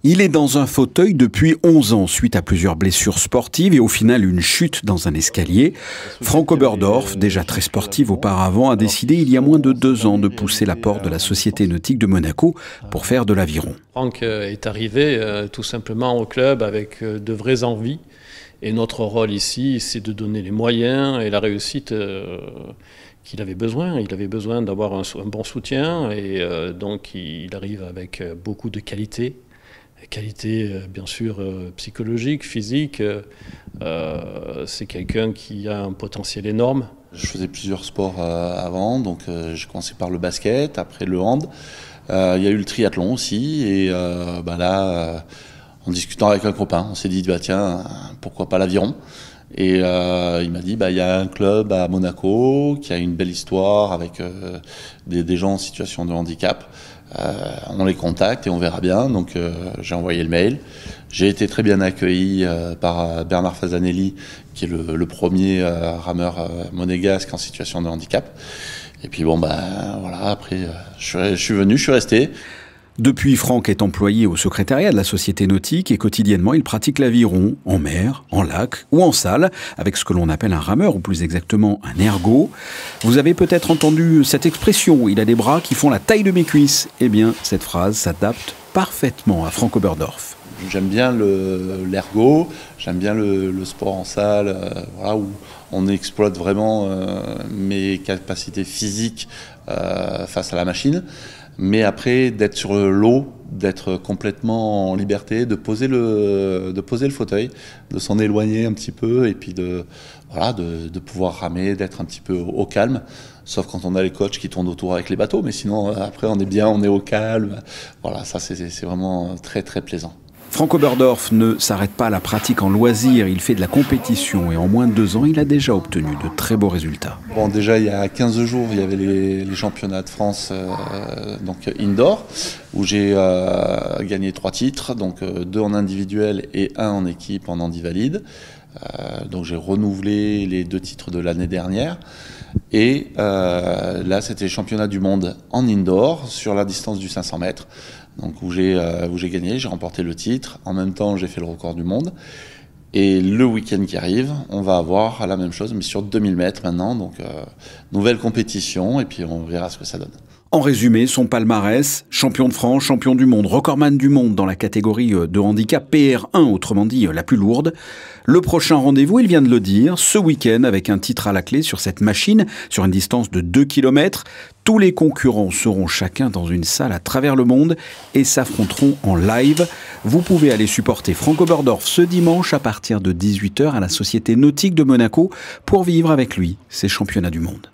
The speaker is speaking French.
Il est dans un fauteuil depuis 11 ans suite à plusieurs blessures sportives et au final une chute dans un escalier. Franck Oberdorf, déjà très sportif auparavant, a décidé il y a moins de 2 ans de pousser la porte de la Société nautique de Monaco pour faire de l'aviron. Franck est arrivé tout simplement au club avec de vraies envies. Et notre rôle ici, c'est de donner les moyens et la réussite qu'il avait besoin. Il avait besoin d'avoir un bon soutien et donc il arrive avec beaucoup de qualité. Qualité bien sûr psychologique, physique. C'est quelqu'un qui a un potentiel énorme. Je faisais plusieurs sports avant, donc j'ai commencé par le basket, après le hand. Il y a eu le triathlon aussi et là... En discutant avec un copain, on s'est dit tiens, pourquoi pas l'aviron? Et il m'a dit il y a un club à Monaco qui a une belle histoire avec des gens en situation de handicap. On les contacte et on verra bien. Donc j'ai envoyé le mail. J'ai été très bien accueilli par Bernard Fasanelli, qui est le premier rameur monégasque en situation de handicap. Et puis voilà, après je suis venu, je suis resté. Depuis, Franck est employé au secrétariat de la Société nautique et quotidiennement, il pratique l'aviron en mer, en lac ou en salle, avec ce que l'on appelle un rameur, ou plus exactement un ergo. Vous avez peut-être entendu cette expression, il a des bras qui font la taille de mes cuisses. Eh bien, cette phrase s'adapte parfaitement à Franck Oberdorf. J'aime bien l'ergo, j'aime bien le sport en salle, voilà, où on exploite vraiment mes capacités physiques face à la machine. Mais après, d'être sur l'eau, d'être complètement en liberté, de poser le fauteuil, de s'en éloigner un petit peu et puis de pouvoir ramer, d'être un petit peu au calme. Sauf quand on a les coachs qui tournent autour avec les bateaux, mais sinon après on est bien, on est au calme. Voilà, ça c'est vraiment très très plaisant. Franck Oberdorf ne s'arrête pas à la pratique en loisir, il fait de la compétition et en moins de 2 ans, il a déjà obtenu de très beaux résultats. Bon, déjà il y a 15 jours, il y avait les championnats de France donc indoor, où j'ai gagné 3 titres, donc 2 en individuel et 1 en équipe en handi valide. Donc j'ai renouvelé les 2 titres de l'année dernière. Et là, c'était les championnats du monde en indoor sur la distance du 500 mètres. Donc où j'ai gagné, j'ai remporté le titre. En même temps, j'ai fait le record du monde. Et le week-end qui arrive, on va avoir la même chose, mais sur 2000 mètres maintenant. Donc nouvelle compétition, et puis on verra ce que ça donne. En résumé, son palmarès, champion de France, champion du monde, recordman du monde dans la catégorie de handicap PR1, autrement dit la plus lourde. Le prochain rendez-vous, il vient de le dire, ce week-end avec un titre à la clé sur cette machine, sur une distance de 2 km. Tous les concurrents seront chacun dans une salle à travers le monde et s'affronteront en live. Vous pouvez aller supporter Franck Oberdorf ce dimanche à partir de 18 h à la Société nautique de Monaco pour vivre avec lui ces championnats du monde.